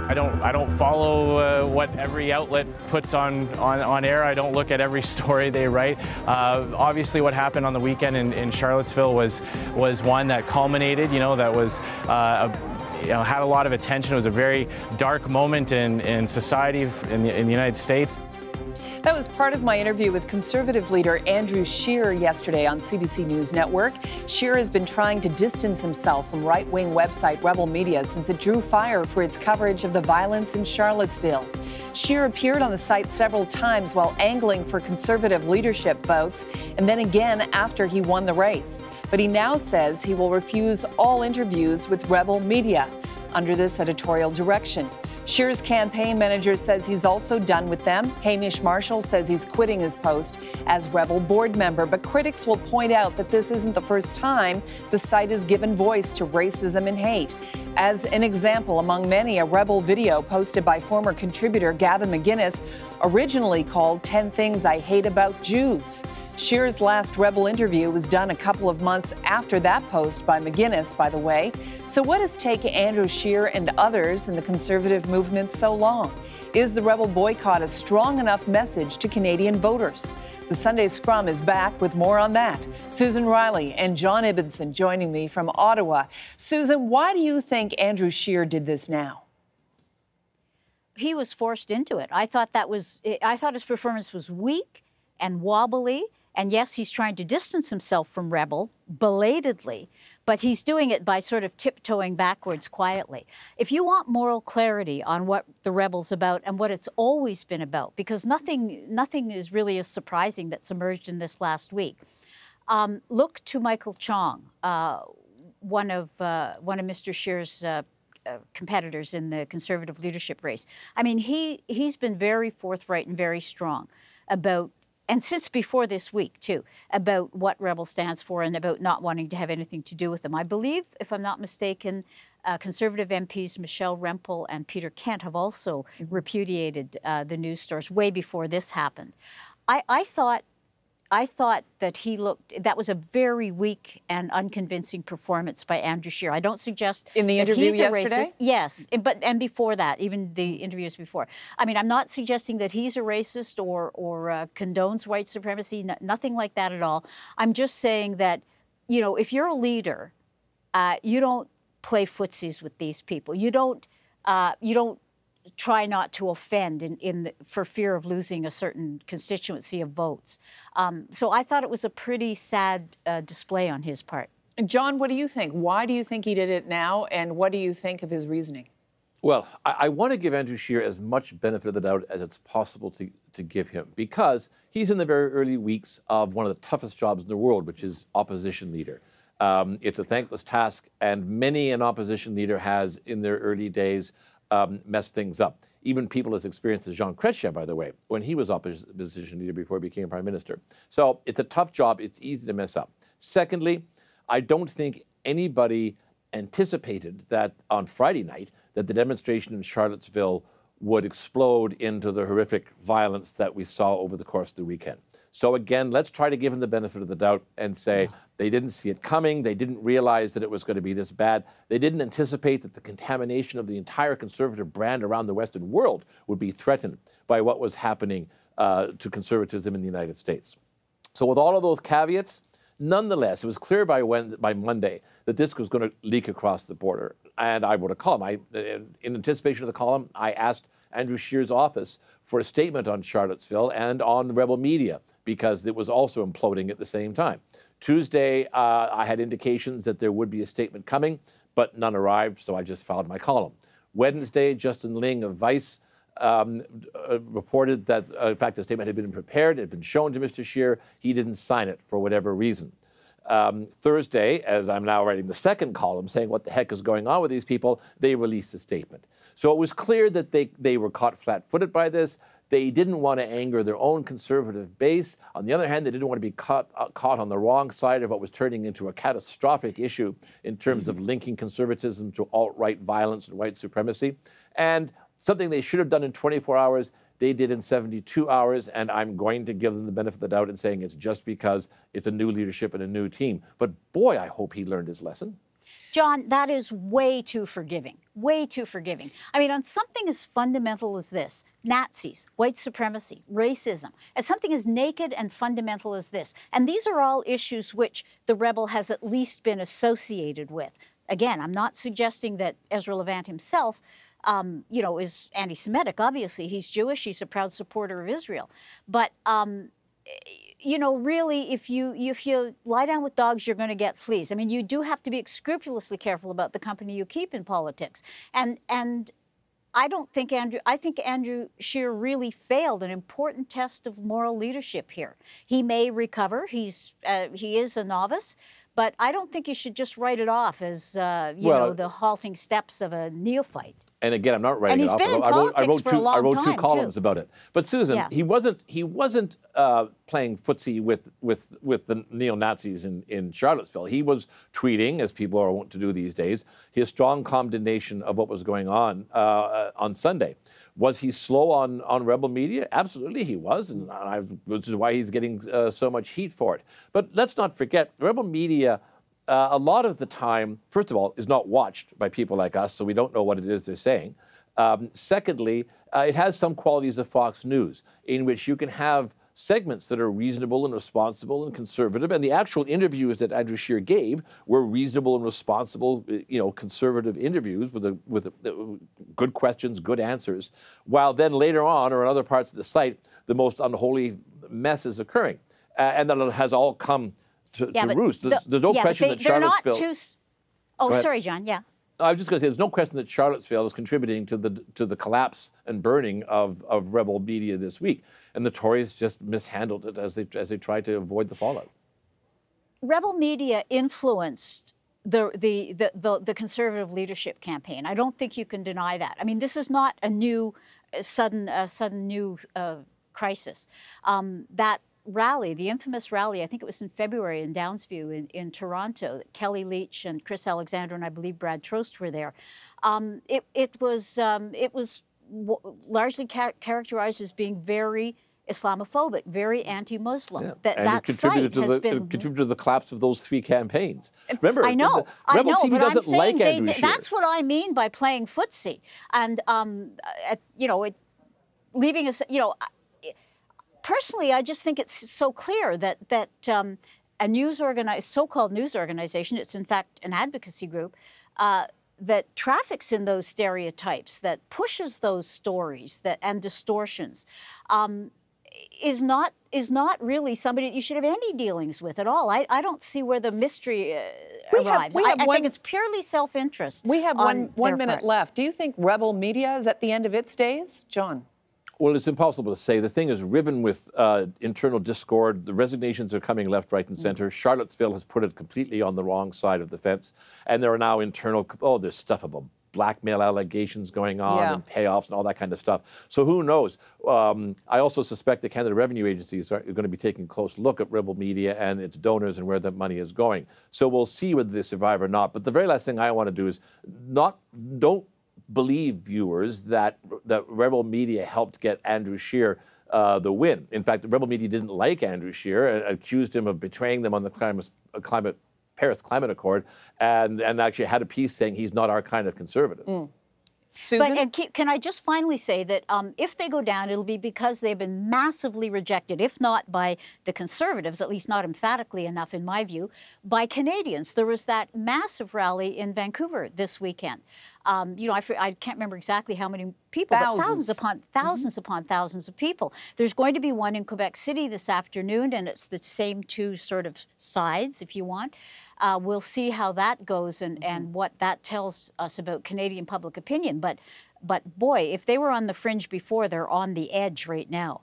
I don't follow what every outlet puts on air. I don't look at every story they write. Obviously, what happened on the weekend in Charlottesville was one that culminated. That was. Had a lot of attention. It was a very dark moment in society in the United States. That was part of my interview with Conservative leader Andrew Scheer yesterday on CBC News Network. Scheer has been trying to distance himself from right-wing website Rebel Media since it drew fire for its coverage of the violence in Charlottesville. Scheer appeared on the site several times while angling for Conservative leadership votes, and then again after he won the race. But he now says he will refuse all interviews with Rebel Media under this editorial direction. Scheer's campaign manager says he's also done with them. Hamish Marshall says he's quitting his post as Rebel board member, but critics will point out that this isn't the first time the site has given voice to racism and hate. As an example among many, a Rebel video posted by former contributor Gavin McGuinness, originally called 10 Things I Hate About Jews. Scheer's last Rebel interview was done a couple of months after that post by McGuinness, by the way. So what has taken Andrew Scheer and others in the Conservative movement so long? Is the Rebel boycott a strong enough message to Canadian voters? The Sunday Scrum is back with more on that. Susan Riley and John Ibbinson joining me from Ottawa. Susan, why do you think Andrew Scheer did this now? He was forced into it. I thought his performance was weak and wobbly. And yes, he's trying to distance himself from Rebel belatedly, but he's doing it by sort of tiptoeing backwards quietly. If you want moral clarity on what the Rebel's about and what it's always been about, because nothing is really as surprising that's emerged in this last week, look to Michael Chong, one of Mr. Scheer's competitors in the Conservative leadership race. I mean, he's been very forthright and very strong about, and since before this week, too, about what Rebel stands for and about not wanting to have anything to do with them. I believe, if I'm not mistaken, Conservative MPs Michelle Rempel and Peter Kent have also repudiated the news stores way before this happened. I thought that was a very weak and unconvincing performance by Andrew Scheer. I don't suggest in the interview yesterday. Yes, and before that, even the interviews before. I mean, I'm not suggesting that he's a racist or condones white supremacy. Nothing like that at all. I'm just saying that, if you're a leader, you don't play footsies with these people. You don't try not to offend for fear of losing a certain constituency of votes. So I thought it was a pretty sad display on his part. John, what do you think? Why do you think he did it now, and what do you think of his reasoning? Well, I want to give Andrew Scheer as much benefit of the doubt as it's possible to give him, because he's in the very early weeks of one of the toughest jobs in the world, which is opposition leader. It's a thankless task, and many an opposition leader has, in their early days, messed things up. Even people as experienced as Jean Chrétien, by the way, when he was opposition leader before he became prime minister. So it's a tough job. It's easy to mess up. Secondly, I don't think anybody anticipated that on Friday night that the demonstration in Charlottesville would explode into the horrific violence that we saw over the course of the weekend. So again, let's try to give him the benefit of the doubt and say they didn't see it coming. They didn't realize that it was going to be this bad. They didn't anticipate that the contamination of the entire Conservative brand around the Western world would be threatened by what was happening to conservatism in the United States. So with all of those caveats, nonetheless, it was clear by Monday that this was going to leak across the border. And I wrote a column. In anticipation of the column, I asked Andrew Scheer's office for a statement on Charlottesville and on Rebel Media, because it was also imploding at the same time. Tuesday, I had indications that there would be a statement coming, but none arrived, so I just filed my column. Wednesday, Justin Ling of Vice reported that, in fact, the statement had been prepared, it had been shown to Mr. Scheer. He didn't sign it for whatever reason. Thursday, as I'm now writing the second column saying what the heck is going on with these people, they released a statement. So it was clear that they were caught flat-footed by this. They didn't want to anger their own conservative base. On the other hand, they didn't want to be caught on the wrong side of what was turning into a catastrophic issue in terms of linking conservatism to alt-right violence and white supremacy. And something they should have done in 24 hours, they did in 72 hours, and I'm going to give them the benefit of the doubt in saying it's just because it's a new leadership and a new team. But boy, I hope he learned his lesson. John, that is way too forgiving. Way too forgiving. I mean, on something as fundamental as this, Nazis, white supremacy, racism, as something as naked and fundamental as this, and these are all issues which the Rebel has at least been associated with. Again, I'm not suggesting that Ezra Levant himself, you know, is anti-Semitic. Obviously, he's Jewish. He's a proud supporter of Israel. But you know, really, if you lie down with dogs, you're going to get fleas. I mean, you do have to be scrupulously careful about the company you keep in politics. And I think Andrew Scheer really failed an important test of moral leadership here. He may recover. He is a novice. But I don't think you should just write it off as, you know, the halting steps of a neophyte. And again, I'm not writing it off. And he's been in politics for a long time, I wrote two columns about it. But Susan, he wasn't playing footsie with the neo-Nazis in Charlottesville. He was tweeting, as people are wont to do these days, his strong condemnation of what was going on Sunday. Was he slow on Rebel media? Absolutely he was, and which is why he's getting so much heat for it. But let's not forget, Rebel media, a lot of the time, first of all, is not watched by people like us, so we don't know what it is they're saying. Secondly, it has some qualities of Fox News, in which you can have segments that are reasonable and responsible and conservative, and the actual interviews that Andrew Scheer gave were reasonable and responsible, you know, conservative interviews with good questions, good answers, while then later on, or in other parts of the site, the most unholy mess is occurring. And that it has all come to roost. There's no question that Charlottesville... Sorry, John, I was just going to say, there's no question that Charlottesville is contributing to the collapse and burning of Rebel media this week, and the Tories just mishandled it as they tried to avoid the fallout. Rebel media influenced the conservative leadership campaign. I don't think you can deny that. I mean, this is not a new, sudden new crisis. That rally, the infamous rally, I think it was in February in Downsview in Toronto, Kelly Leach and Chris Alexander and I believe Brad Trost were there. It was largely characterized as being very Islamophobic, very anti-Muslim. Yeah. It contributed to the collapse of those three campaigns. Remember, I know, Rebel TV doesn't like Andrew Scheer. That's what I mean by playing footsie, and you know, leaving us, you know. Personally, I just think it's so clear that a so-called news organization, it's in fact an advocacy group, that traffics in those stereotypes, that pushes those stories and distortions, is not really somebody that you should have any dealings with at all. I don't see where the mystery arrives. I think it's purely self-interest. We have one minute left. Do you think Rebel media is at the end of its days, John? Well, it's impossible to say. The thing is riven with internal discord. The resignations are coming left, right, and center. Charlottesville has put it completely on the wrong side of the fence. And there are now internal, there's stuff about blackmail allegations going on and payoffs and all that kind of stuff. So who knows? I also suspect the Canada Revenue Agencies are going to be taking a close look at Rebel Media and its donors and where that money is going. So we'll see whether they survive or not. But the very last thing I want to do is don't believe, viewers, that Rebel Media helped get Andrew Scheer the win. In fact, Rebel Media didn't like Andrew Scheer and accused him of betraying them on the Paris Climate Accord, and actually had a piece saying he's not our kind of conservative. Susan? But can I just finally say that if they go down, it'll be because they've been massively rejected, if not by the Conservatives, at least not emphatically enough in my view, by Canadians. There was that massive rally in Vancouver this weekend. You know, I can't remember exactly how many people, but thousands upon thousands of people. There's going to be one in Quebec City this afternoon, and it's the same two sort of sides, if you want. We'll see how that goes and what that tells us about Canadian public opinion. But boy, if they were on the fringe before, they're on the edge right now.